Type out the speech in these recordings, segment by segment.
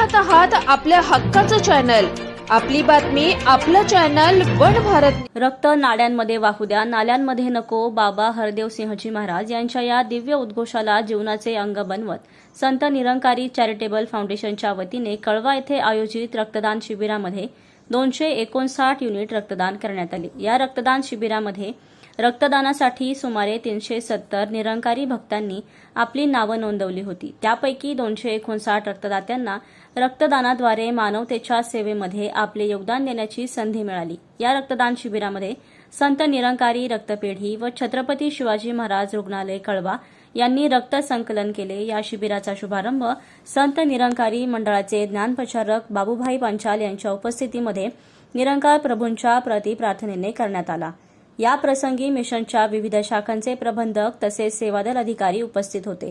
पाहत आहात आपल्या हक्काचं चॅनल, आपली बातमी, आपलं चॅनल वन भारत। रक्त नाड्यांमध्ये वाहू द्या, नाल्यांमध्ये नको, बाबा हरदेव सिंहजी महाराज यांच्या या दिव्य उद्घोषाला जीवनाचे अंग बनवत संत निरंकारी चॅरिटेबल फाउंडेशनच्या वतीने कळवा येथे आयोजित रक्तदान शिबिरामध्ये 259 युनिट रक्तदान करण्यात आले। या रक्तदान शिबिरामध्ये रक्तदानासाठी सुमारे 370 निरंकारी भक्तांनी आपली नावं नोंदवली होती। त्यापैकी 259 रक्तदात्यांना रक्तदानाद्वारे मानवतेच्या सेवेमध्ये आपले योगदान देण्याची संधी मिळाली। या रक्तदान शिबिरामध्ये संत निरंकारी रक्तपेढी व छत्रपती शिवाजी महाराज रुग्णालय कळवा यांनी रक्त संकलन केले। या शिबिराचा शुभारंभ संत निरंकारी मंडळाचे ज्ञानप्रचारक बाबूभाई पांचाल यांच्या उपस्थितीमध्ये निरंकार प्रभूंच्या प्रतिप्रार्थनेने करण्यात आला। या प्रसंगी मिशनच्या विविध शाखांचे प्रबंधक तसेच सेवादल अधिकारी उपस्थित होते।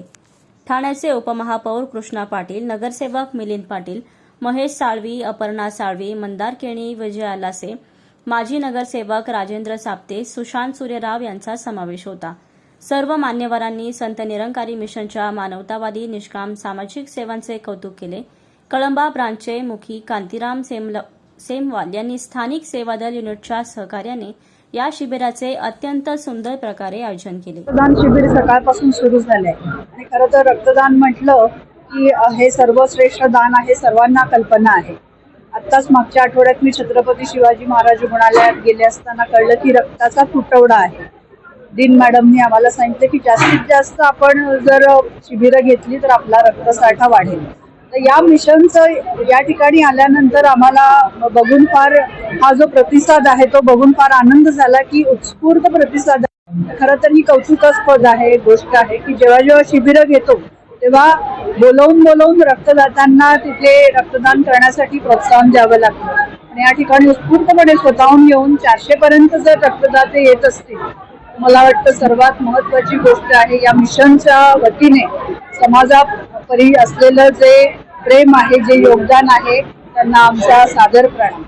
ठाण्याचे उपमहापौर कृष्णा पाटील, नगरसेवक मिलिंद पाटील, महेश साळवी, अपर्णा साळवी, मंदार केणी, विजया लासे, माजी नगरसेवक राजेंद्र साप्ते, सुशांत सूर्यराव यांचा समावेश होता। सर्व मान्यवरांनी संत निरंकारी मिशनच्या मानवतावादी निष्काम सामाजिक सेवांचे कौतुक केले। कळंबा ब्रांचचे मुखी कांतीराम सेमवाल यांनी स्थानिक सेवादल युनिटच्या सहकार्याने या शिबिराचे अत्यंत सुंदर प्रकारे आयोजन केले। रक्तदान शिबिर सकाळपासून सुरू झाले आणि खरं तर रक्तदान म्हटलं की हे सर्वश्रेष्ठ दान आहे, सर्वांना कल्पना आहे। आत्ताच मागच्या आठवड्यात मी छत्रपती शिवाजी महाराज रुग्णालयात गेले असताना कळलं की रक्ताचा तुटवडा आहे। डीन मॅडमनी आम्हाला सांगितलं की जास्तीत जास्त आपण जर शिबिरं घेतली तर आपला रक्तसाठा वाढेल। तर या मिशनचं या ठिकाणी आल्यानंतर आम्हाला बघून फार हा जो प्रतिसाद आहे तो बघून फार आनंद झाला की उत्स्फूर्त प्रतिसाद आहे। खरं तर ही कौतुकास्पद आहे गोष्ट आहे की जेव्हा जेव्हा शिबिरं घेतो तेव्हा बोलवून रक्तदात्यांना तिथे रक्तदान करण्यासाठी प्रोत्साहन द्यावं लागतं आणि या ठिकाणी उत्स्फूर्तपणे स्वतःहून येऊन 400 पर्यंत जर रक्तदाते येत असतील, मला वाटतं सर्वात महत्त्वाची गोष्ट आहे या मिशनच्या वतीने समाजापरी असलेलं जे प्रेम आहे, जे योगदान आहे, त्यांना आमचा सादर प्रणाम।